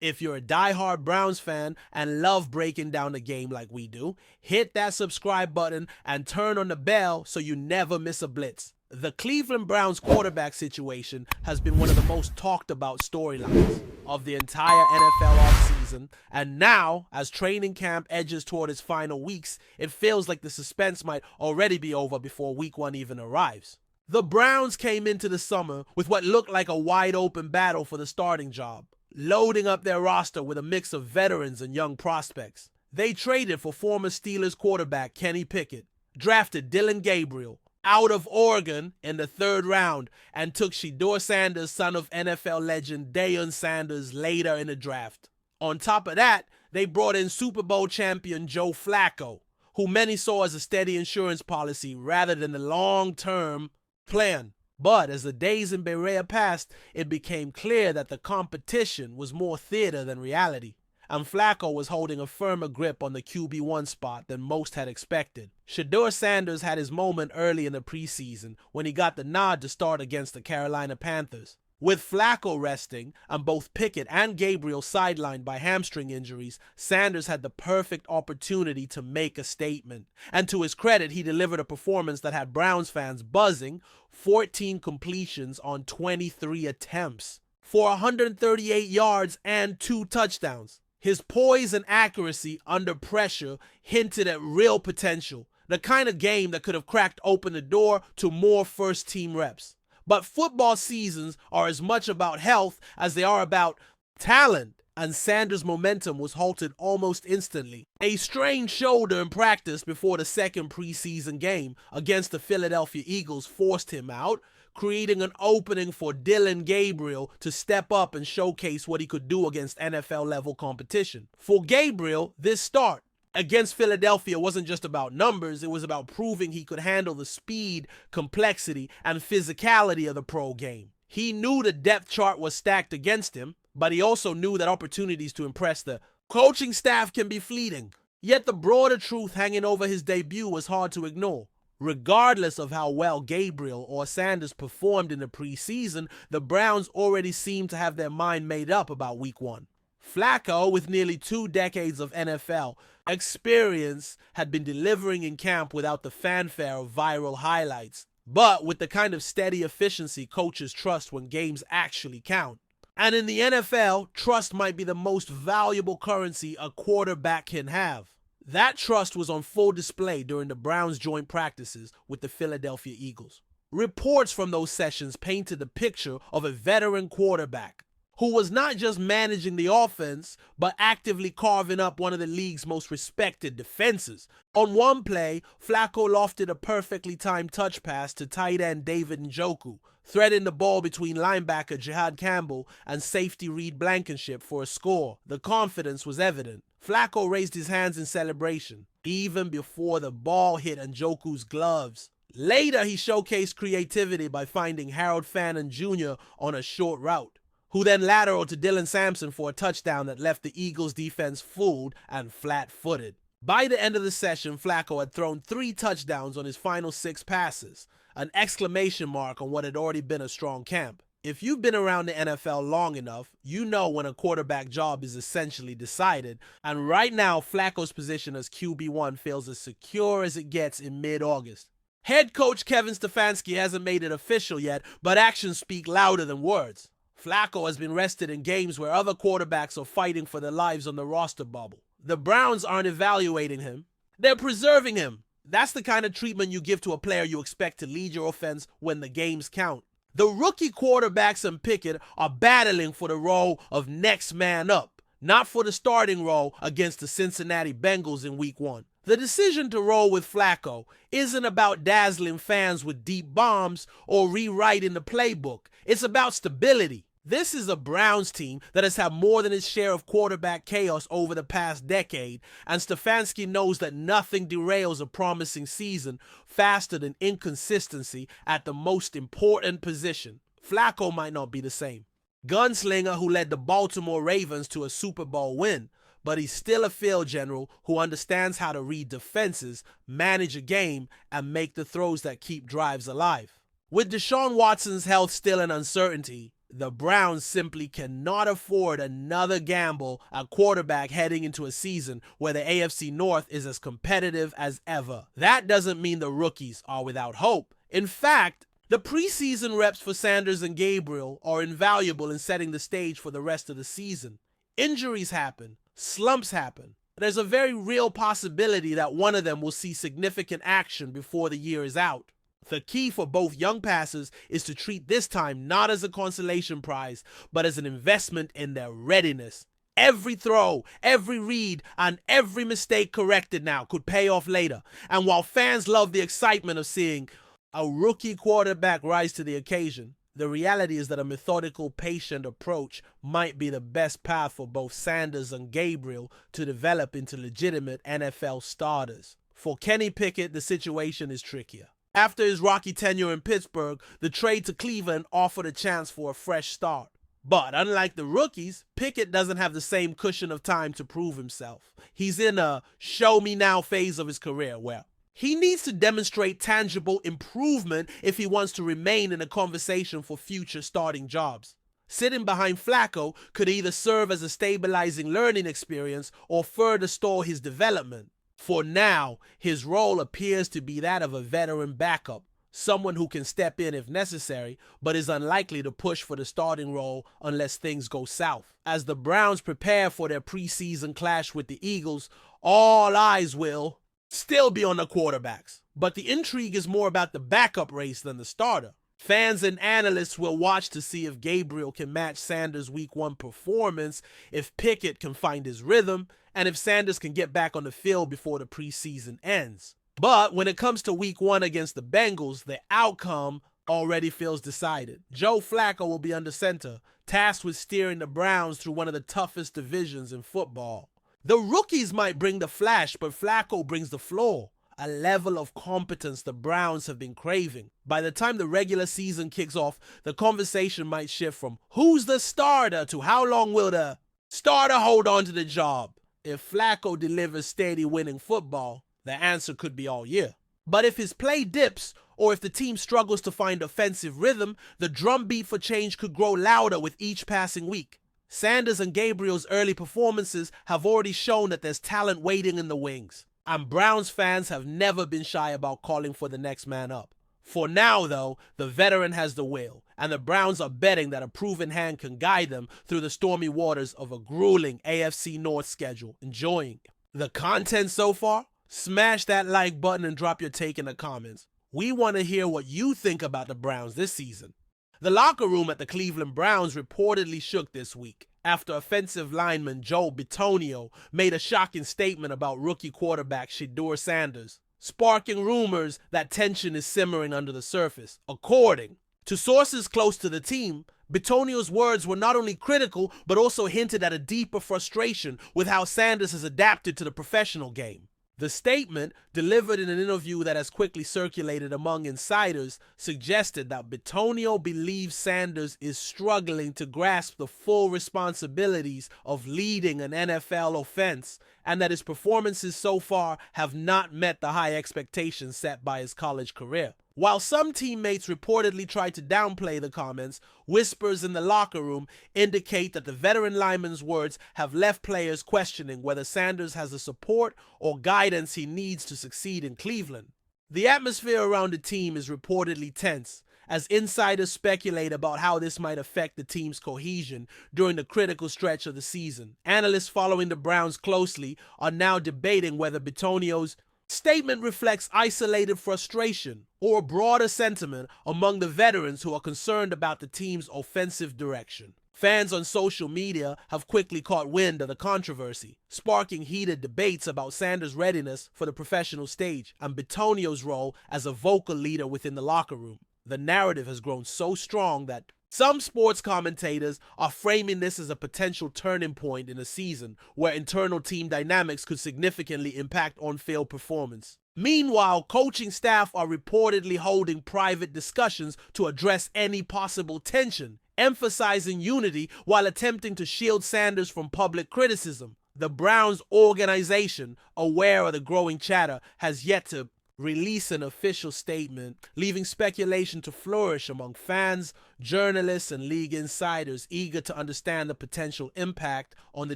If you're a diehard Browns fan and love breaking down the game like we do, hit that subscribe button and turn on the bell so you never miss a blitz. The Cleveland Browns quarterback situation has been one of the most talked about storylines of the entire NFL offseason, and now, as training camp edges toward its final weeks, it feels like the suspense might already be over before week 1 even arrives. The Browns came into the summer with what looked like a wide open battle for the starting job, loading up their roster with a mix of veterans and young prospects. They traded for former Steelers quarterback Kenny Pickett, drafted Dillon Gabriel out of Oregon in the 3rd round, and took Shedeur Sanders, son of NFL legend Deion Sanders, later in the draft. On top of that, they brought in Super Bowl champion Joe Flacco, who many saw as a steady insurance policy rather than the long-term plan. But as the days in Berea passed, it became clear that the competition was more theater than reality, and Flacco was holding a firmer grip on the QB1 spot than most had expected. Shedeur Sanders had his moment early in the preseason when he got the nod to start against the Carolina Panthers. With Flacco resting and both Pickett and Gabriel sidelined by hamstring injuries, Sanders had the perfect opportunity to make a statement. And to his credit, he delivered a performance that had Browns fans buzzing: 14 completions on 23 attempts for 138 yards and 2 touchdowns. His poise and accuracy under pressure hinted at real potential, the kind of game that could have cracked open the door to more first-team reps. But football seasons are as much about health as they are about talent, and Sanders' momentum was halted almost instantly. A strained shoulder in practice before the second preseason game against the Philadelphia Eagles forced him out, creating an opening for Dillon Gabriel to step up and showcase what he could do against NFL-level competition. For Gabriel, this start against Philadelphia wasn't just about numbers, it was about proving he could handle the speed, complexity, and physicality of the pro game. He knew the depth chart was stacked against him, but he also knew that opportunities to impress the coaching staff can be fleeting. Yet the broader truth hanging over his debut was hard to ignore. Regardless of how well Gabriel or Sanders performed in the preseason, the Browns already seemed to have their mind made up about week 1. Flacco, with nearly 2 decades of NFL experience, had been delivering in camp without the fanfare of viral highlights, but with the kind of steady efficiency coaches trust when games actually count. And in the NFL, trust might be the most valuable currency a quarterback can have. That trust was on full display during the Browns' joint practices with the Philadelphia Eagles. Reports from those sessions painted the picture of a veteran quarterback who was not just managing the offense, but actively carving up one of the league's most respected defenses. On one play, Flacco lofted a perfectly timed touch pass to tight end David Njoku, threading the ball between linebacker Jihad Campbell and safety Reed Blankenship for a score. The confidence was evident. Flacco raised his hands in celebration, even before the ball hit Njoku's gloves. Later, he showcased creativity by finding Harold Fannin Jr. on a short route, who then lateraled to Dylan Sampson for a touchdown that left the Eagles' defense fooled and flat-footed. By the end of the session, Flacco had thrown 3 touchdowns on his final 6 passes, an exclamation mark on what had already been a strong camp. If you've been around the NFL long enough, you know when a quarterback job is essentially decided, and right now Flacco's position as QB1 feels as secure as it gets in mid-August. Head coach Kevin Stefanski hasn't made it official yet, but actions speak louder than words. Flacco has been rested in games where other quarterbacks are fighting for their lives on the roster bubble. The Browns aren't evaluating him, they're preserving him. That's the kind of treatment you give to a player you expect to lead your offense when the games count. The rookie quarterbacks and Pickett are battling for the role of next man up, not for the starting role against the Cincinnati Bengals in week 1. The decision to roll with Flacco isn't about dazzling fans with deep bombs or rewriting the playbook. It's about stability. This is a Browns team that has had more than its share of quarterback chaos over the past decade, and Stefanski knows that nothing derails a promising season faster than inconsistency at the most important position. Flacco might not be the same gunslinger who led the Baltimore Ravens to a Super Bowl win, but he's still a field general who understands how to read defenses, manage a game, and make the throws that keep drives alive. With Deshaun Watson's health still an uncertainty, The Browns simply cannot afford another gamble at quarterback heading into a season where the AFC North is as competitive as ever. That doesn't mean the rookies are without hope. In fact, the preseason reps for Sanders and Gabriel are invaluable in setting the stage for the rest of the season. Injuries happen, slumps happen. There's a very real possibility that one of them will see significant action before the year is out. The key for both young passers is to treat this time not as a consolation prize, but as an investment in their readiness. Every throw, every read, and every mistake corrected now could pay off later. And while fans love the excitement of seeing a rookie quarterback rise to the occasion, the reality is that a methodical, patient approach might be the best path for both Sanders and Gabriel to develop into legitimate NFL starters. For Kenny Pickett, the situation is trickier. After his rocky tenure in Pittsburgh, the trade to Cleveland offered a chance for a fresh start. But unlike the rookies, Pickett doesn't have the same cushion of time to prove himself. He's in a show-me-now phase of his career where he needs to demonstrate tangible improvement if he wants to remain in a conversation for future starting jobs. Sitting behind Flacco could either serve as a stabilizing learning experience or further stall his development. For now, his role appears to be that of a veteran backup, someone who can step in if necessary, but is unlikely to push for the starting role unless things go south. As the Browns prepare for their preseason clash with the Eagles, all eyes will still be on the quarterbacks. But the intrigue is more about the backup race than the starter. Fans and analysts will watch to see if Gabriel can match Sanders' Week 1 performance, if Pickett can find his rhythm, and if Sanders can get back on the field before the preseason ends. But when it comes to Week 1 against the Bengals, the outcome already feels decided. Joe Flacco will be under center, tasked with steering the Browns through one of the toughest divisions in football. The rookies might bring the flash, but Flacco brings the floor, a level of competence the Browns have been craving. By the time the regular season kicks off, the conversation might shift from who's the starter to how long will the starter hold on to the job. If Flacco delivers steady winning football, the answer could be all year. But if his play dips, or if the team struggles to find offensive rhythm, the drumbeat for change could grow louder with each passing week. Sanders and Gabriel's early performances have already shown that there's talent waiting in the wings, and Browns fans have never been shy about calling for the next man up. For now, though, the veteran has the will, and the Browns are betting that a proven hand can guide them through the stormy waters of a grueling AFC North schedule. Enjoying the content so far? Smash that like button and drop your take in the comments. We want to hear what you think about the Browns this season. The locker room at the Cleveland Browns reportedly shook this week after offensive lineman Joe Bitonio made a shocking statement about rookie quarterback Shedeur Sanders, sparking rumors that tension is simmering under the surface. According to sources close to the team, Bitonio's words were not only critical, but also hinted at a deeper frustration with how Sanders has adapted to the professional game. The statement, delivered in an interview that has quickly circulated among insiders, suggested that Bitonio believes Sanders is struggling to grasp the full responsibilities of leading an NFL offense, and that his performances so far have not met the high expectations set by his college career. While some teammates reportedly tried to downplay the comments, whispers in the locker room indicate that the veteran lineman's words have left players questioning whether Sanders has the support or guidance he needs to succeed in Cleveland. The atmosphere around the team is reportedly tense, as insiders speculate about how this might affect the team's cohesion during the critical stretch of the season. Analysts following the Browns closely are now debating whether Bitonio's statement reflects isolated frustration or a broader sentiment among the veterans who are concerned about the team's offensive direction. Fans on social media have quickly caught wind of the controversy, sparking heated debates about Sanders' readiness for the professional stage and Bitonio's role as a vocal leader within the locker room. The narrative has grown so strong that some sports commentators are framing this as a potential turning point in a season where internal team dynamics could significantly impact on-field performance. Meanwhile, coaching staff are reportedly holding private discussions to address any possible tension, emphasizing unity while attempting to shield Sanders from public criticism. The Browns organization, aware of the growing chatter, has yet to release an official statement, leaving speculation to flourish among fans, journalists, and league insiders eager to understand the potential impact on the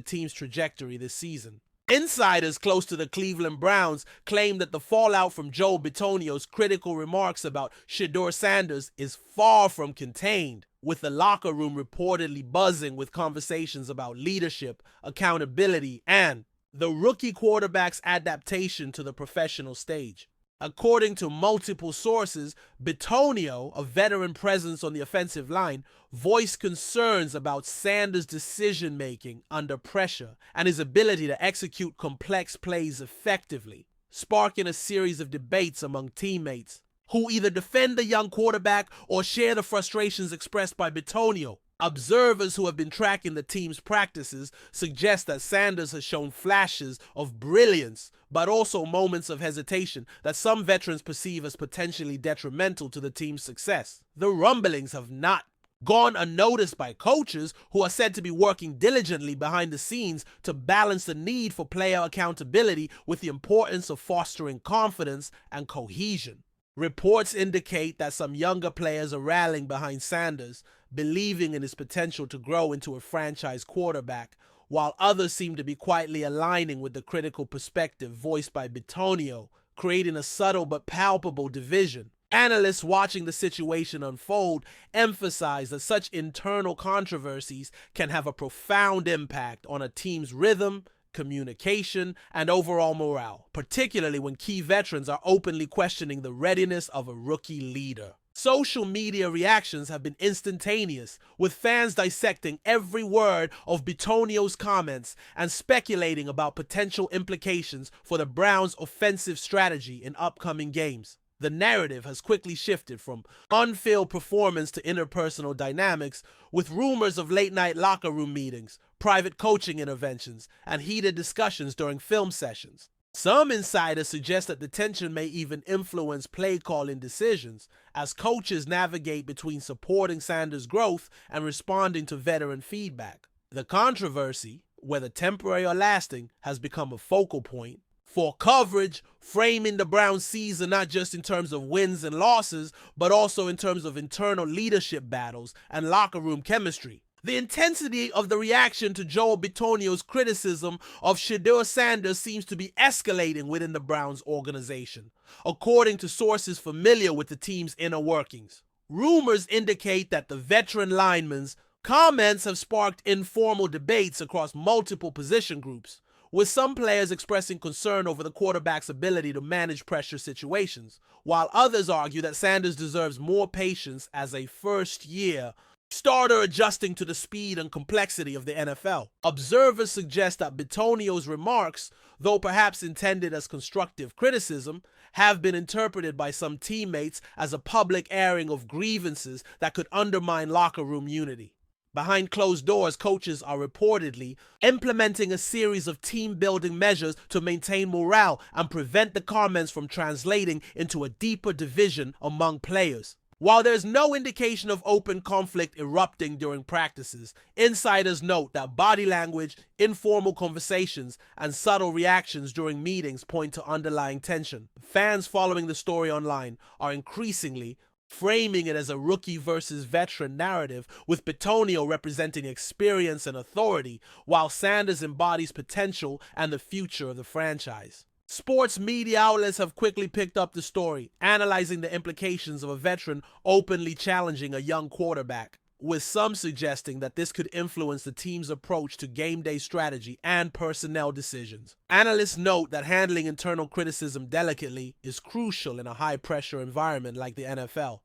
team's trajectory this season. Insiders close to the Cleveland Browns claim that the fallout from Joe Bitonio's critical remarks about Shedeur Sanders is far from contained, with the locker room reportedly buzzing with conversations about leadership, accountability, and the rookie quarterback's adaptation to the professional stage. According to multiple sources, Bitonio, a veteran presence on the offensive line, voiced concerns about Sanders' decision-making under pressure and his ability to execute complex plays effectively, sparking a series of debates among teammates who either defend the young quarterback or share the frustrations expressed by Bitonio. Observers who have been tracking the team's practices suggest that Sanders has shown flashes of brilliance, but also moments of hesitation that some veterans perceive as potentially detrimental to the team's success. The rumblings have not gone unnoticed by coaches who are said to be working diligently behind the scenes to balance the need for player accountability with the importance of fostering confidence and cohesion. Reports indicate that some younger players are rallying behind Sanders, believing in his potential to grow into a franchise quarterback, while others seem to be quietly aligning with the critical perspective voiced by Bitonio, creating a subtle but palpable division. Analysts watching the situation unfold emphasize that such internal controversies can have a profound impact on a team's rhythm, communication, and overall morale, particularly when key veterans are openly questioning the readiness of a rookie leader. Social media reactions have been instantaneous, with fans dissecting every word of Bitonio's comments and speculating about potential implications for the Browns' offensive strategy in upcoming games. The narrative has quickly shifted from on-field performance to interpersonal dynamics, with rumors of late-night locker room meetings, private coaching interventions, and heated discussions during film sessions. Some insiders suggest that the tension may even influence play-calling decisions as coaches navigate between supporting Sanders' growth and responding to veteran feedback. The controversy, whether temporary or lasting, has become a focal point for coverage, framing the Browns' season not just in terms of wins and losses, but also in terms of internal leadership battles and locker room chemistry. The intensity of the reaction to Joe Bitonio's criticism of Shedeur Sanders seems to be escalating within the Browns organization, according to sources familiar with the team's inner workings. Rumors indicate that the veteran lineman's comments have sparked informal debates across multiple position groups, with some players expressing concern over the quarterback's ability to manage pressure situations, while others argue that Sanders deserves more patience as a first-year starter adjusting to the speed and complexity of the NFL. Observers suggest that Bitonio's remarks, though perhaps intended as constructive criticism, have been interpreted by some teammates as a public airing of grievances that could undermine locker room unity. Behind closed doors, coaches are reportedly implementing a series of team-building measures to maintain morale and prevent the comments from translating into a deeper division among players. While there's no indication of open conflict erupting during practices, insiders note that body language, informal conversations, and subtle reactions during meetings point to underlying tension. Fans following the story online are increasingly framing it as a rookie versus veteran narrative, with Bitonio representing experience and authority, while Sanders embodies potential and the future of the franchise. Sports media outlets have quickly picked up the story, analyzing the implications of a veteran openly challenging a young quarterback, with some suggesting that this could influence the team's approach to game day strategy and personnel decisions. Analysts note that handling internal criticism delicately is crucial in a high-pressure environment like the NFL.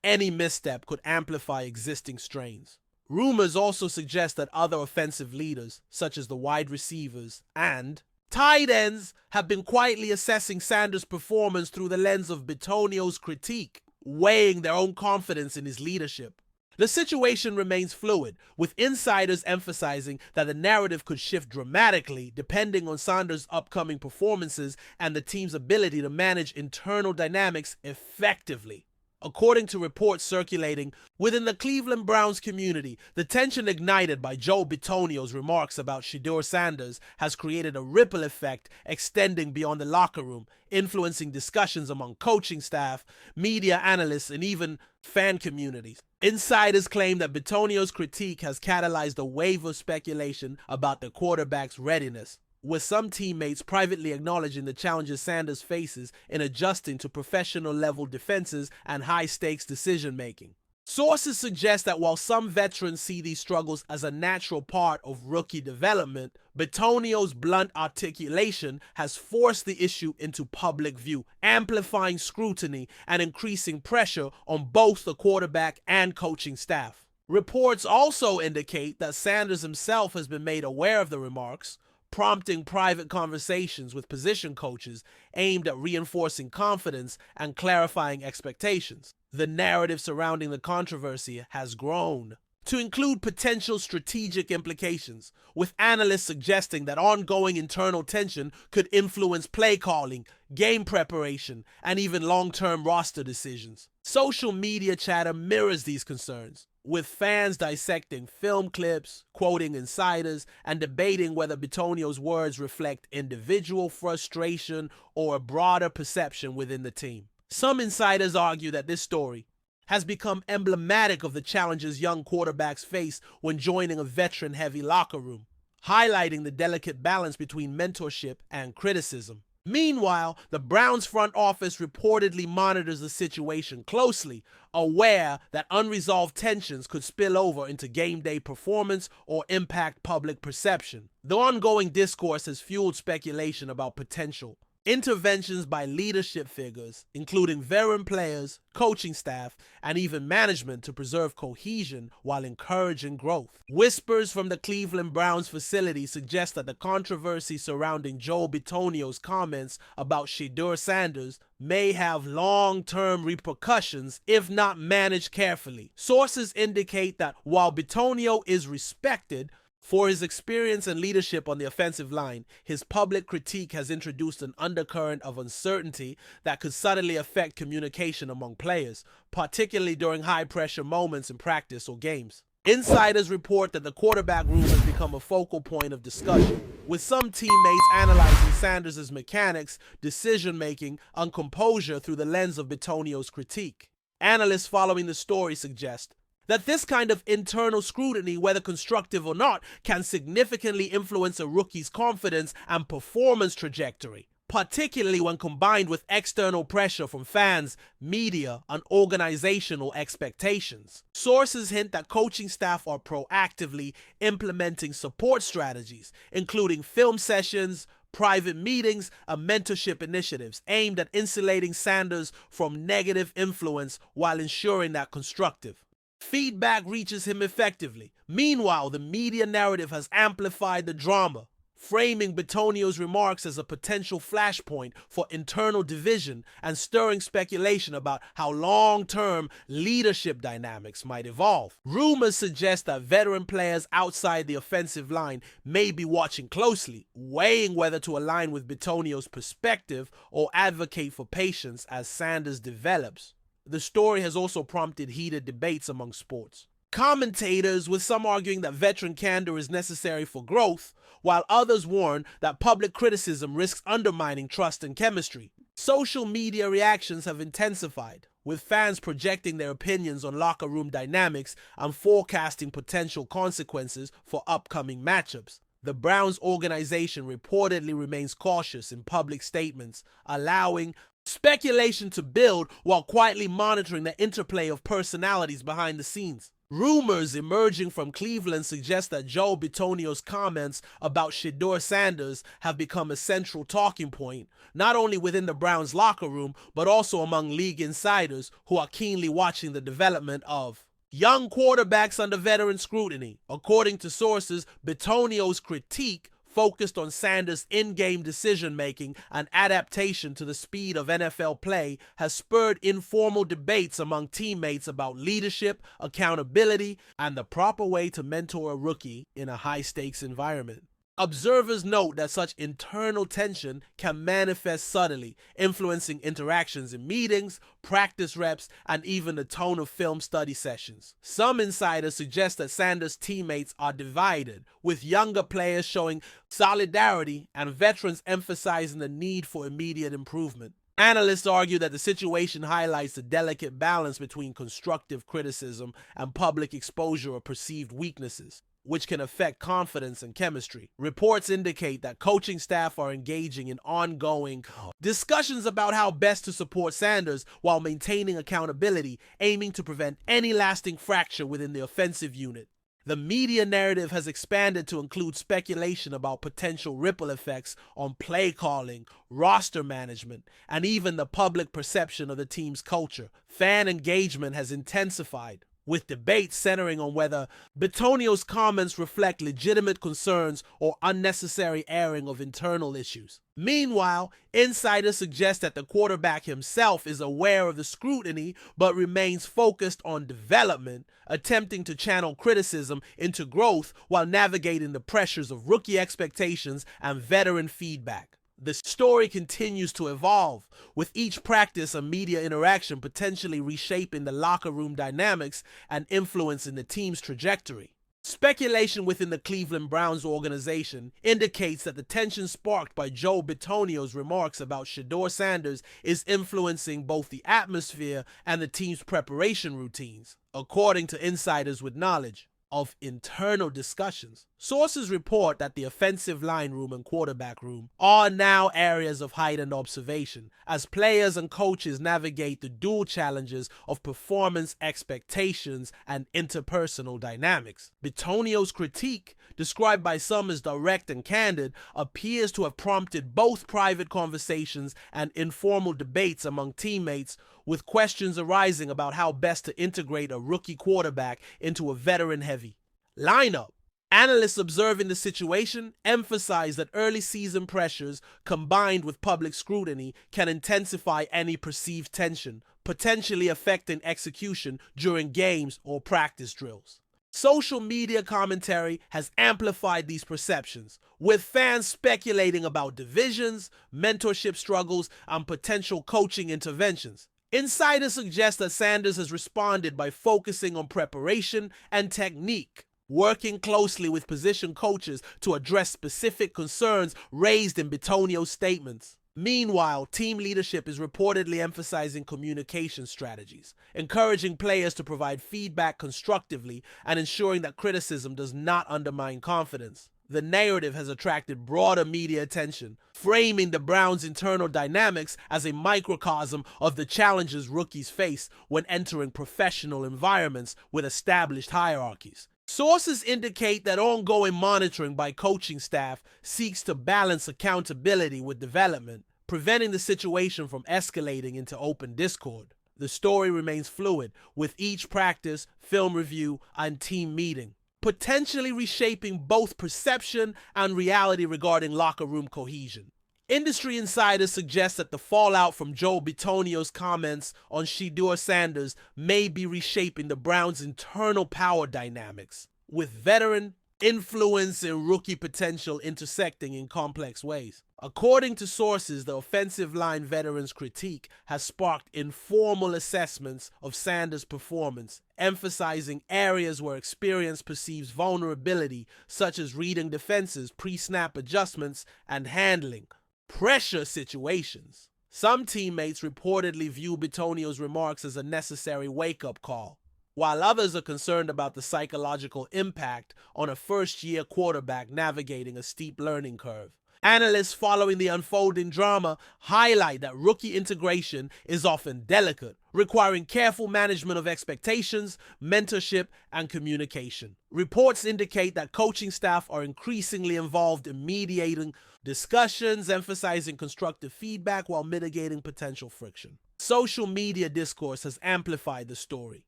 Any misstep could amplify existing strains. Rumors also suggest that other offensive leaders, such as the wide receivers and tight ends, have been quietly assessing Sanders' performance through the lens of Bitonio's critique, weighing their own confidence in his leadership. The situation remains fluid, with insiders emphasizing that the narrative could shift dramatically depending on Sanders' upcoming performances and the team's ability to manage internal dynamics effectively. According to reports circulating within the Cleveland Browns community, the tension ignited by Joe Bitonio's remarks about Shedeur Sanders has created a ripple effect extending beyond the locker room, influencing discussions among coaching staff, media analysts, and even fan communities. Insiders claim that Bitonio's critique has catalyzed a wave of speculation about the quarterback's readiness, with some teammates privately acknowledging the challenges Sanders faces in adjusting to professional-level defenses and high-stakes decision-making. Sources suggest that while some veterans see these struggles as a natural part of rookie development, Bitonio's blunt articulation has forced the issue into public view, amplifying scrutiny and increasing pressure on both the quarterback and coaching staff. Reports also indicate that Sanders himself has been made aware of the remarks, prompting private conversations with position coaches aimed at reinforcing confidence and clarifying expectations. The narrative surrounding the controversy has grown to include potential strategic implications, with analysts suggesting that ongoing internal tension could influence play calling, game preparation, and even long-term roster decisions. Social media chatter mirrors these concerns, with fans dissecting film clips, quoting insiders, and debating whether Bitonio's words reflect individual frustration or a broader perception within the team. Some insiders argue that this story has become emblematic of the challenges young quarterbacks face when joining a veteran-heavy locker room, highlighting the delicate balance between mentorship and criticism. Meanwhile, the Browns front office reportedly monitors the situation closely, aware that unresolved tensions could spill over into game day performance or impact public perception. The ongoing discourse has fueled speculation about potential interventions by leadership figures, including veteran players, coaching staff, and even management to preserve cohesion while encouraging growth. Whispers from the Cleveland Browns facility suggest that the controversy surrounding Joe Bitonio's comments about Shedeur Sanders may have long-term repercussions if not managed carefully. Sources indicate that while Bitonio is respected for his experience and leadership on the offensive line, his public critique has introduced an undercurrent of uncertainty that could subtly affect communication among players, particularly during high-pressure moments in practice or games. Insiders report that the quarterback room has become a focal point of discussion, with some teammates analyzing Sanders' mechanics, decision-making, and composure through the lens of Bitonio's critique. Analysts following the story suggest that this kind of internal scrutiny, whether constructive or not, can significantly influence a rookie's confidence and performance trajectory, particularly when combined with external pressure from fans, media, and organizational expectations. Sources hint that coaching staff are proactively implementing support strategies, including film sessions, private meetings, and mentorship initiatives aimed at insulating Sanders from negative influence while ensuring that constructive feedback reaches him effectively. Meanwhile, the media narrative has amplified the drama, framing Bitonio's remarks as a potential flashpoint for internal division and stirring speculation about how long-term leadership dynamics might evolve. Rumors suggest that veteran players outside the offensive line may be watching closely, weighing whether to align with Bitonio's perspective or advocate for patience as Sanders develops. The story has also prompted heated debates among sports commentators, with some arguing that veteran candor is necessary for growth, while others warn that public criticism risks undermining trust and chemistry. Social media reactions have intensified, with fans projecting their opinions on locker room dynamics and forecasting potential consequences for upcoming matchups. The Browns organization reportedly remains cautious in public statements, allowing speculation to build while quietly monitoring the interplay of personalities behind the scenes. Rumors emerging from Cleveland suggest that Joe Bitonio's comments about Shedeur Sanders have become a central talking point, not only within the Browns locker room, but also among league insiders who are keenly watching the development of young quarterbacks under veteran scrutiny. According to sources, Bitonio's critique focused on Sanders' in-game decision-making and adaptation to the speed of NFL play has spurred informal debates among teammates about leadership, accountability, and the proper way to mentor a rookie in a high-stakes environment. Observers note that such internal tension can manifest subtly, influencing interactions in meetings, practice reps, and even the tone of film study sessions. Some insiders suggest that Sanders' teammates are divided, with younger players showing solidarity and veterans emphasizing the need for immediate improvement. Analysts argue that the situation highlights the delicate balance between constructive criticism and public exposure of perceived weaknesses, which can affect confidence and chemistry. Reports indicate that coaching staff are engaging in ongoing discussions about how best to support Sanders while maintaining accountability, aiming to prevent any lasting fracture within the offensive unit. The media narrative has expanded to include speculation about potential ripple effects on play calling, roster management, and even the public perception of the team's culture. Fan engagement has intensified, with debates centering on whether Bitonio's comments reflect legitimate concerns or unnecessary airing of internal issues. Meanwhile, insiders suggest that the quarterback himself is aware of the scrutiny but remains focused on development, attempting to channel criticism into growth while navigating the pressures of rookie expectations and veteran feedback. The story continues to evolve, with each practice and media interaction potentially reshaping the locker room dynamics and influencing the team's trajectory. Speculation within the Cleveland Browns organization indicates that the tension sparked by Joe Bitonio's remarks about Shedeur Sanders is influencing both the atmosphere and the team's preparation routines, according to insiders with knowledge of internal discussions. Sources report that the offensive line room and quarterback room are now areas of heightened observation as players and coaches navigate the dual challenges of performance expectations and interpersonal dynamics. Bitonio's critique, described by some as direct and candid, appears to have prompted both private conversations and informal debates among teammates, with questions arising about how best to integrate a rookie quarterback into a veteran-heavy lineup. Analysts observing the situation emphasize that early season pressures combined with public scrutiny can intensify any perceived tension, potentially affecting execution during games or practice drills. Social media commentary has amplified these perceptions, with fans speculating about divisions, mentorship struggles, and potential coaching interventions. Insiders suggest that Sanders has responded by focusing on preparation and technique, working closely with position coaches to address specific concerns raised in Bitonio's statements. Meanwhile, team leadership is reportedly emphasizing communication strategies, encouraging players to provide feedback constructively and ensuring that criticism does not undermine confidence. The narrative has attracted broader media attention, framing the Browns' internal dynamics as a microcosm of the challenges rookies face when entering professional environments with established hierarchies. Sources indicate that ongoing monitoring by coaching staff seeks to balance accountability with development, preventing the situation from escalating into open discord. The story remains fluid, with each practice, film review, and team meeting potentially reshaping both perception and reality regarding locker room cohesion. Industry insiders suggest that the fallout from Joe Bitonio's comments on Shedeur Sanders may be reshaping the Browns' internal power dynamics, with veteran influence and rookie potential intersecting in complex ways. According to sources, the offensive line veteran's critique has sparked informal assessments of Sanders' performance, emphasizing areas where experience perceives vulnerability, such as reading defenses, pre-snap adjustments, and handling pressure situations. Some teammates reportedly view Bitonio's remarks as a necessary wake-up call, while others are concerned about the psychological impact on a first-year quarterback navigating a steep learning curve. Analysts following the unfolding drama highlight that rookie integration is often delicate, requiring careful management of expectations, mentorship, and communication. Reports indicate that coaching staff are increasingly involved in mediating discussions, emphasizing constructive feedback while mitigating potential friction. Social media discourse has amplified the story,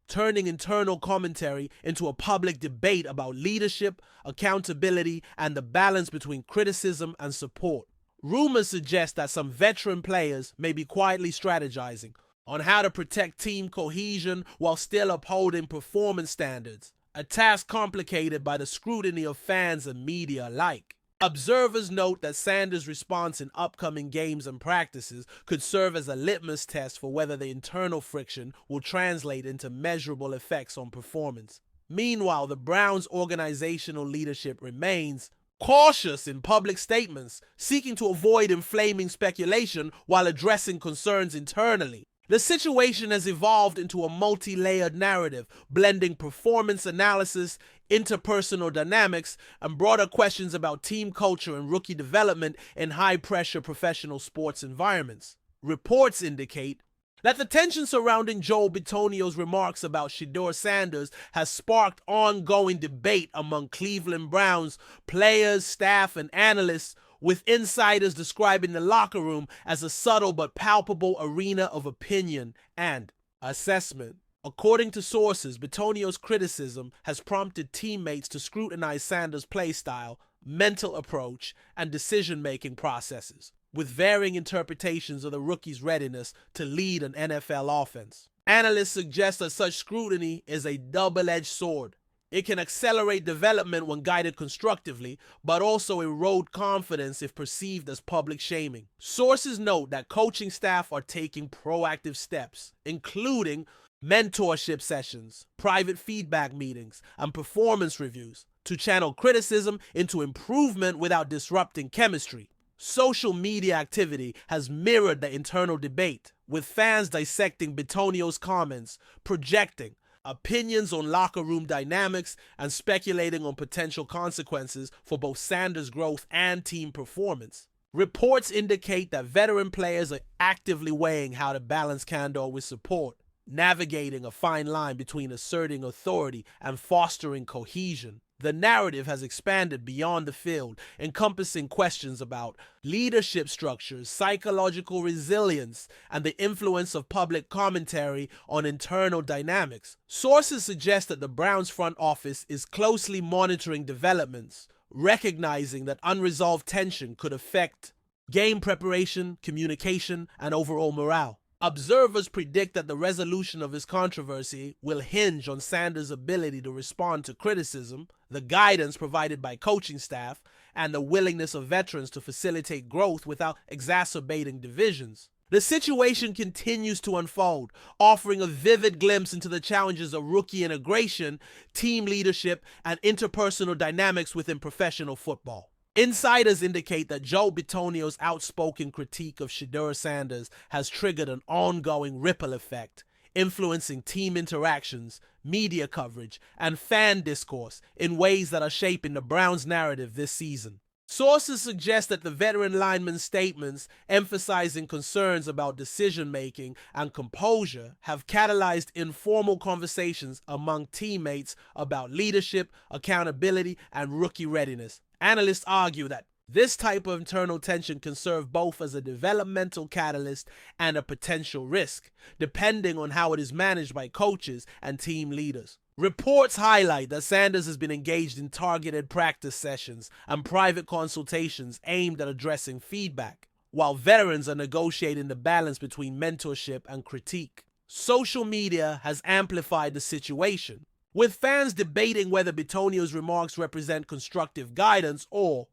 turning internal commentary into a public debate about leadership, accountability, and the balance between criticism and support. Rumors suggest that some veteran players may be quietly strategizing on how to protect team cohesion while still upholding performance standards, a task complicated by the scrutiny of fans and media alike. Observers note that Sanders' response in upcoming games and practices could serve as a litmus test for whether the internal friction will translate into measurable effects on performance. Meanwhile, the Browns' organizational leadership remains cautious in public statements, seeking to avoid inflaming speculation while addressing concerns internally. The situation has evolved into a multi-layered narrative, blending performance analysis, interpersonal dynamics, and broader questions about team culture and rookie development in high-pressure professional sports environments. Reports indicate that the tension surrounding Joe Bitonio's remarks about Shedeur Sanders has sparked ongoing debate among Cleveland Browns players, staff, and analysts, with insiders describing the locker room as a subtle but palpable arena of opinion and assessment. According to sources, Bitonio's criticism has prompted teammates to scrutinize Sanders' play style, mental approach, and decision-making processes, with varying interpretations of the rookie's readiness to lead an NFL offense. Analysts suggest that such scrutiny is a double-edged sword. It can accelerate development when guided constructively, but also erode confidence if perceived as public shaming. Sources note that coaching staff are taking proactive steps, including mentorship sessions, private feedback meetings, and performance reviews, to channel criticism into improvement without disrupting chemistry. Social media activity has mirrored the internal debate, with fans dissecting Bitonio's comments, projecting opinions on locker room dynamics, and speculating on potential consequences for both Sanders' growth and team performance. Reports indicate that veteran players are actively weighing how to balance candor with support, navigating a fine line between asserting authority and fostering cohesion. The narrative has expanded beyond the field, encompassing questions about leadership structures, psychological resilience, and the influence of public commentary on internal dynamics. Sources suggest that the Browns front office is closely monitoring developments, recognizing that unresolved tension could affect game preparation, communication, and overall morale. Observers predict that the resolution of this controversy will hinge on Sanders' ability to respond to criticism, the guidance provided by coaching staff, and the willingness of veterans to facilitate growth without exacerbating divisions. The situation continues to unfold, offering a vivid glimpse into the challenges of rookie integration, team leadership, and interpersonal dynamics within professional football. Insiders indicate that Joe Bitonio's outspoken critique of Shedeur Sanders has triggered an ongoing ripple effect, influencing team interactions, media coverage, and fan discourse in ways that are shaping the Browns' narrative this season. Sources suggest that the veteran lineman's statements, emphasizing concerns about decision-making and composure, have catalyzed informal conversations among teammates about leadership, accountability, and rookie readiness. Analysts argue that this type of internal tension can serve both as a developmental catalyst and a potential risk, depending on how it is managed by coaches and team leaders. Reports highlight that Sanders has been engaged in targeted practice sessions and private consultations aimed at addressing feedback, while veterans are negotiating the balance between mentorship and critique. Social media has amplified the situation, with fans debating whether Bitonio's remarks represent constructive guidance or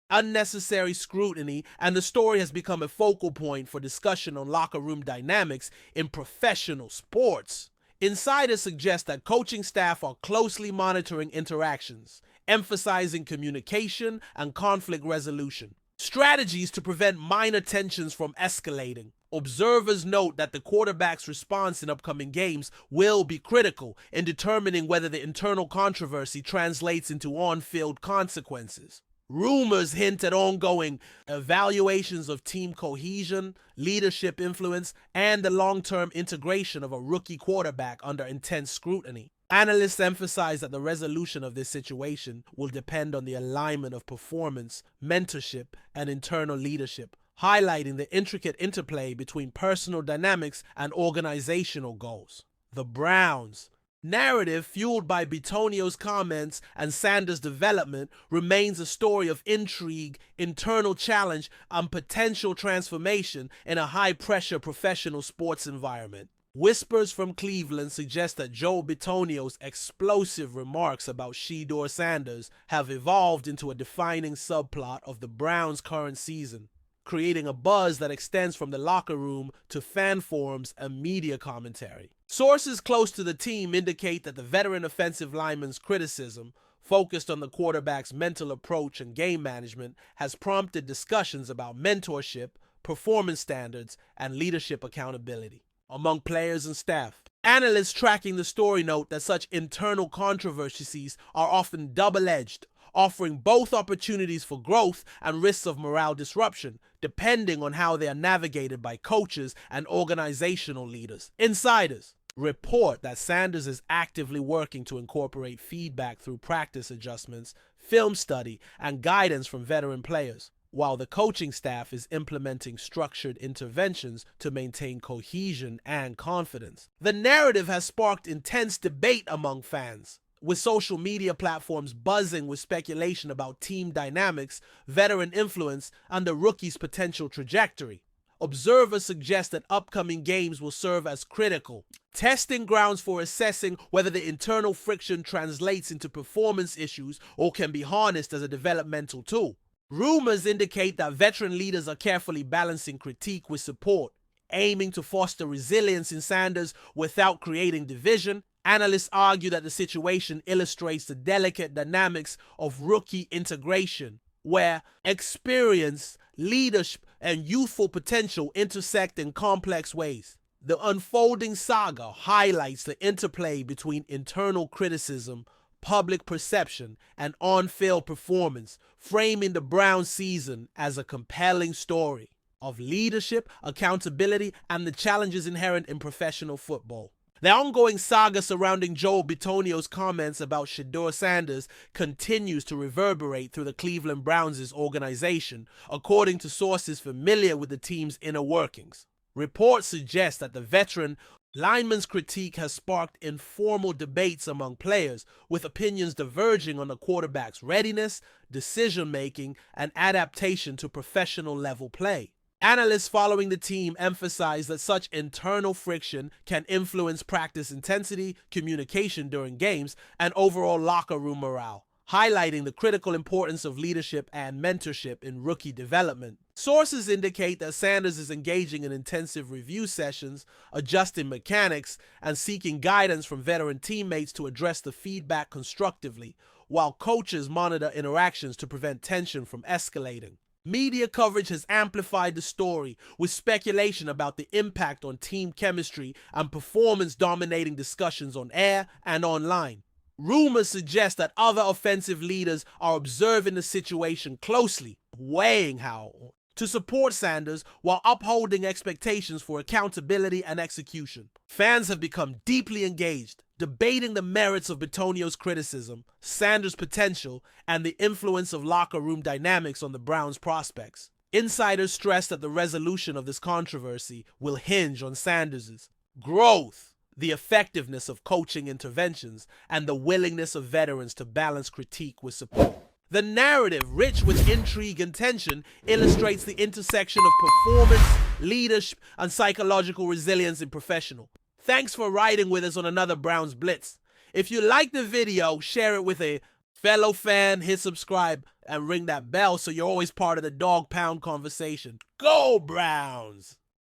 unnecessary scrutiny, and the story has become a focal point for discussion on locker room dynamics in professional sports. Insiders suggest that coaching staff are closely monitoring interactions, emphasizing communication and conflict resolution, strategies to prevent minor tensions from escalating. Observers note that the quarterback's response in upcoming games will be critical in determining whether the internal controversy translates into on-field consequences. Rumors hint at ongoing evaluations of team cohesion, leadership influence, and the long-term integration of a rookie quarterback under intense scrutiny. Analysts emphasize that the resolution of this situation will depend on the alignment of performance, mentorship, and internal leadership, highlighting the intricate interplay between personal dynamics and organizational goals. The Browns' narrative, fueled by Bitonio's comments and Sanders' development, remains a story of intrigue, internal challenge, and potential transformation in a high-pressure professional sports environment. Whispers from Cleveland suggest that Joe Bitonio's explosive remarks about Shedeur Sanders have evolved into a defining subplot of the Browns' current season, creating a buzz that extends from the locker room to fan forums and media commentary. Sources close to the team indicate that the veteran offensive lineman's criticism, focused on the quarterback's mental approach and game management, has prompted discussions about mentorship, performance standards, and leadership accountability among players and staff. Analysts tracking the story note that such internal controversies are often double-edged, offering both opportunities for growth and risks of morale disruption, depending on how they are navigated by coaches and organizational leaders. Insiders report that Sanders is actively working to incorporate feedback through practice adjustments, film study, and guidance from veteran players, while the coaching staff is implementing structured interventions to maintain cohesion and confidence. The narrative has sparked intense debate among fans, with social media platforms buzzing with speculation about team dynamics, veteran influence, and the rookie's potential trajectory. Observers suggest that upcoming games will serve as critical testing grounds for assessing whether the internal friction translates into performance issues or can be harnessed as a developmental tool. Rumors indicate that veteran leaders are carefully balancing critique with support, aiming to foster resilience in Sanders without creating division. Analysts argue that the situation illustrates the delicate dynamics of rookie integration, where experience, leadership, and youthful potential intersect in complex ways. The unfolding saga highlights the interplay between internal criticism, public perception, and on-field performance, framing the Browns season as a compelling story of leadership, accountability, and the challenges inherent in professional football. The ongoing saga surrounding Joe Bitonio's comments about Shedeur Sanders continues to reverberate through the Cleveland Browns' organization, according to sources familiar with the team's inner workings. Reports suggest that the veteran lineman's critique has sparked informal debates among players, with opinions diverging on the quarterback's readiness, decision-making, and adaptation to professional-level play. Analysts following the team emphasize that such internal friction can influence practice intensity, communication during games, and overall locker room morale, highlighting the critical importance of leadership and mentorship in rookie development. Sources indicate that Sanders is engaging in intensive review sessions, adjusting mechanics, and seeking guidance from veteran teammates to address the feedback constructively, while coaches monitor interactions to prevent tension from escalating. Media coverage has amplified the story, with speculation about the impact on team chemistry and performance dominating discussions on air and online. Rumors suggest that other offensive leaders are observing the situation closely, weighing how to support Sanders while upholding expectations for accountability and execution. Fans have become deeply engaged, debating the merits of Bitonio's criticism, Sanders' potential, and the influence of locker room dynamics on the Browns' prospects. Insiders stress that the resolution of this controversy will hinge on Sanders' growth, the effectiveness of coaching interventions, and the willingness of veterans to balance critique with support. The narrative, rich with intrigue and tension, illustrates the intersection of performance, leadership, and psychological resilience in professional. Thanks for riding with us on another Browns Blitz. If you like the video, share it with a fellow fan, hit subscribe, and ring that bell so you're always part of the Dawg Pound conversation. Go Browns!